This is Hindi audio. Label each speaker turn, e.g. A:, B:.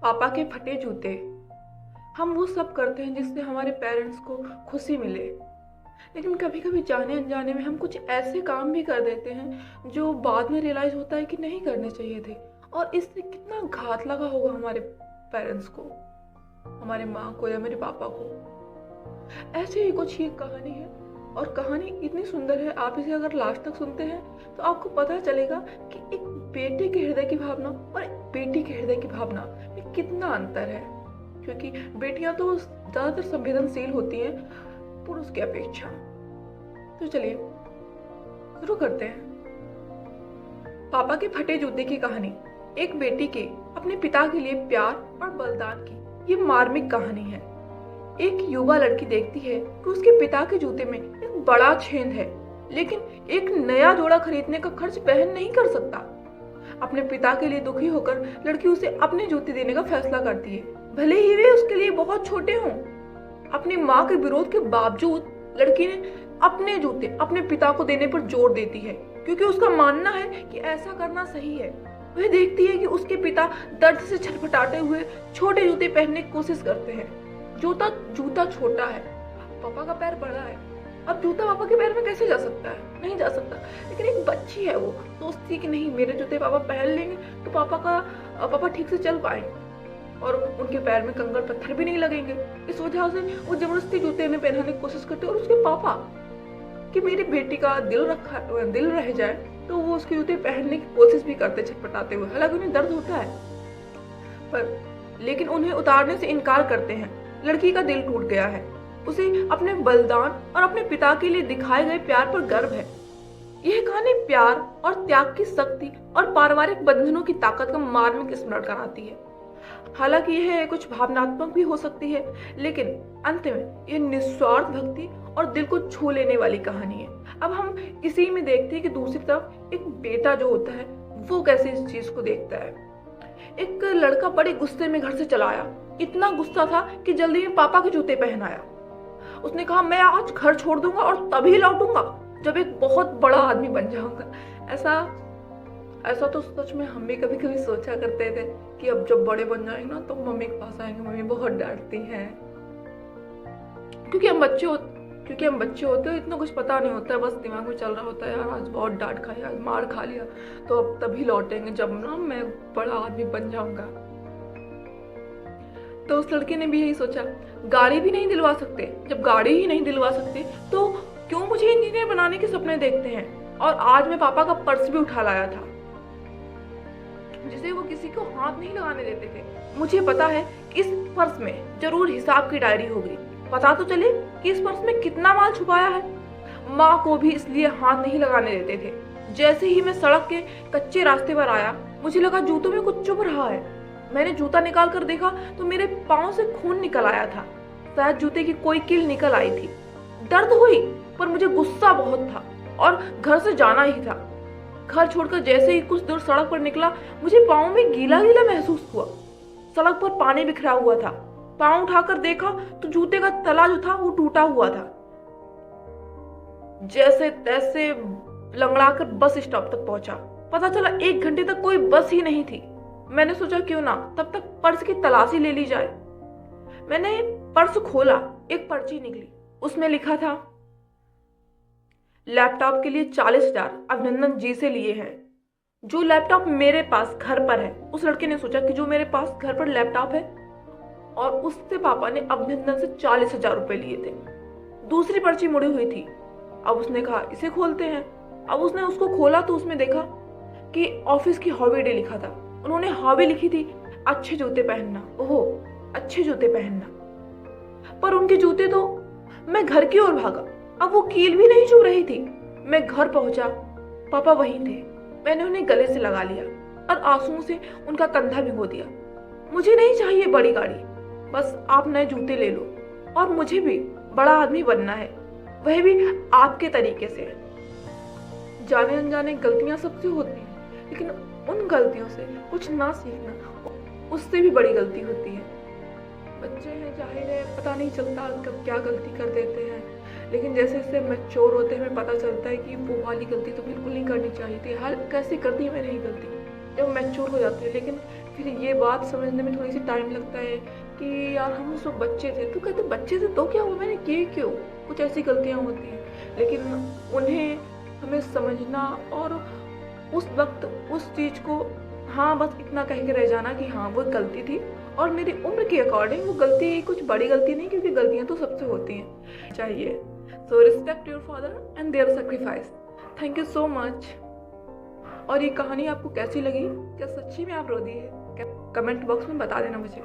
A: पापा के फटे जूते। हम वो सब करते हैं जिससे हमारे पेरेंट्स को खुशी मिले, लेकिन कभी कभी जाने अनजाने में हम कुछ ऐसे काम भी कर देते हैं जो बाद में रियलाइज होता है कि नहीं करने चाहिए थे, और इससे कितना घात लगा होगा हमारे पेरेंट्स को, हमारे माँ को या मेरे पापा को। ऐसे ही कुछ ही कहानी है, और कहानी इतनी सुंदर है, आप इसे अगर लास्ट तक सुनते हैं तो आपको पता चलेगा कि एक बेटे के हृदय की भावना और एक बेटी के हृदय की भावना में कितना अंतर है। क्योंकि बेटियां तो ज्यादातर संवेदनशील होती हैं पुरुष की अपेक्षा। तो चलिए शुरू करते हैं। पापा के फटे जूते की कहानी। एक बेटी के अपने पिता के लिए प्यार और बलिदान की ये मार्मिक कहानी है। एक युवा लड़की देखती है कि उसके पिता के जूते में एक बड़ा छेद है, लेकिन एक नया जोड़ा खरीदने का खर्च वहन नहीं कर सकता। अपने पिता के लिए दुखी होकर लड़की उसे अपने जूते देने का फैसला करती है, भले ही वे उसके लिए बहुत छोटे हों। अपनी माँ के विरोध के बावजूद लड़की ने अपने जूते अपने पिता को देने पर जोर देती है, क्योंकि उसका मानना है कि ऐसा करना सही है। वह देखती है कि उसके पिता दर्द से छटपटाते हुए छोटे जूते पहनने की कोशिश करते हैं। जूता छोटा है, पापा का पैर बड़ा है, अब जूता पापा के पैर में कैसे जा सकता है? नहीं जा सकता। लेकिन एक बच्ची है, वो सोचती है कि नहीं, मेरे जूते पापा पहन लेंगे तो पापा ठीक से चल पाएंगे और उनके पैर में कंकड़ पत्थर भी नहीं लगेंगे। इस वजह से वो जबरदस्ती जूते में पहनाने की कोशिश करते हैं, और उसके पापा कि मेरी बेटी का दिल रह जाए तो वो उसके जूते पहनने की कोशिश भी करते छटपटाते हुए। हालांकि उन्हें दर्द होता है लेकिन उन्हें उतारने से इनकार करते हैं। लड़की का दिल टूट गया है, उसे अपने बलिदान और अपने पिता के लिए दिखाए गए प्यार पर गर्व है। यह कहानी प्यार और त्याग की शक्ति और पारिवारिक बंधनों की ताकत का मार्मिक स्मरण कराती है। हालांकि यह कुछ भावनात्मक भी हो सकती है, लेकिन अंत में यह निस्वार्थ भक्ति और दिल को छू लेने वाली कहानी है। अब हम इसी में देखते हैं कि दूसरी तरफ एक बेटा जो होता है वो कैसे इस चीज को देखता है। एक लड़का बड़े गुस्से में घर से चला आया। इतना गुस्सा था कि जल्दी में पापा के जूते पहन आया। उसने कहा, मैं आज घर छोड़ दूंगा और तभी लौटूंगा जब एक बहुत बड़ा आदमी बन जाऊंगा। ऐसा तो सच में हम भी कभी कभी सोचा करते थे कि अब जब बड़े बन जाएंगे ना तो मम्मी के पास आएंगे, मम्मी बहुत डांटती हैं। क्योंकि हम बच्चे होते हैं, इतना कुछ पता नहीं होता है, बस दिमाग में चल रहा होता है यार आज बहुत डांट खाई, आज मार खा लिया, तो अब तभी लौटेंगे जब ना मैं बड़ा आदमी बन जाऊंगा। तो उस लड़के ने भी यही सोचा, गाड़ी भी नहीं दिलवा सकते, जब गाड़ी ही नहीं दिलवा सकते तो क्यों मुझे इंजीनियर बनाने के सपने देखते हैं। और आज मैं पापा का पर्स भी उठा लाया था, जिसे वो किसी को हाथ नहीं लगाने देते थे। मुझे पता है कि इस पर्स में जरूर हिसाब की डायरी होगी, पता तो चले कि इस पर्स में कितना माल छुपाया है। माँ को भी इसलिए हाथ नहीं लगाने देते थे। जैसे ही मैं सड़क के कच्चे रास्ते पर आया, मुझे लगा जूतों में कुछ चुभ रहा है। मैंने जूता निकाल कर देखा तो मेरे पाँव से खून निकल आया था, शायद जूते की कोई कील निकल आई थी। दर्द हुई, पर मुझे गुस्सा बहुत था और घर से जाना ही था। घर छोड़कर जैसे ही कुछ दूर सड़क पर निकला, मुझे पाँव में गीला गीला महसूस हुआ। सड़क पर पानी बिखरा हुआ था। पाँव उठाकर देखा तो जूते का तला जो था वो टूटा हुआ था। जैसे तैसे लंगड़ाकर बस स्टॉप तक पहुंचा। पता चला 1 घंटे तक कोई बस ही नहीं थी। मैंने सोचा क्यों ना तब तक पर्स की तलाशी ले ली जाए। मैंने पर्स खोला, एक पर्ची निकली, उसमें लिखा था, लैपटॉप के लिए 40,000 अभिनंदन जी से लिए हैं। जो लैपटॉप मेरे पास घर पर है, उस लड़के ने सोचा कि जो मेरे पास घर पर लैपटॉप है, और उससे पापा ने अभिनंदन से 40,000 रुपए लिए थे। दूसरी पर्ची मुड़ी हुई थी। अब उसने कहा इसे खोलते हैं। अब उसने उसको खोला तो उसमें देखा कि ऑफिस की हॉलीडे लिखा था। उन्होंने हॉबी लिखी थी, अच्छे जूते पहनना। ओहो, अच्छे जूते पहनना। पर उनके जूते तो, मैं घर की ओर भागा। अब वो कील भी नहीं चुभ रही थी। मैं घर पहुंचा, पापा वहीं थे। मैंने उन्हें गले से लगा लिया और आंसुओं से उनका कंधा भिगो दिया। मुझे नहीं चाहिए बड़ी गाड़ी, बस आप नए जूते ले लो, और मुझे भी बड़ा आदमी बनना है, वह भी आपके तरीके से। जाने अनजाने गलतियां सबसे होती हैं, लेकिन उन गलतियों से कुछ ना सीखना उससे भी बड़ी गलती होती है। बच्चे हैं, जाहिर है, पता नहीं चलता कब क्या गलती कर देते हैं, लेकिन जैसे जैसे मैच्योर होते हैं हमें पता चलता है कि वो वाली गलती तो बिल्कुल नहीं करनी चाहिए थी। हाल कैसे करती है मैंने ये गलती, जब मैच्योर हो जाते हैं। लेकिन फिर ये बात समझने में थोड़ी सी टाइम लगता है कि यार हम सब बच्चे थे। तो कहते बच्चे थे तो क्या हुआ, मैंने किए क्यों, कुछ ऐसी गलतियाँ होती हैं। लेकिन उन्हें हमें समझना और उस वक्त उस चीज़ को हाँ बस इतना कह के रह जाना कि हाँ वो गलती थी, और मेरी उम्र के अकॉर्डिंग वो गलती कुछ बड़ी गलती नहीं, क्योंकि गलतियाँ तो सबसे होती हैं चाहिए। So respect your father and there sacrifice. Thank you so much. और ये कहानी आपको कैसी लगी, क्या सच्ची में आप रो दिए? कमेंट बॉक्स में बता देना मुझे।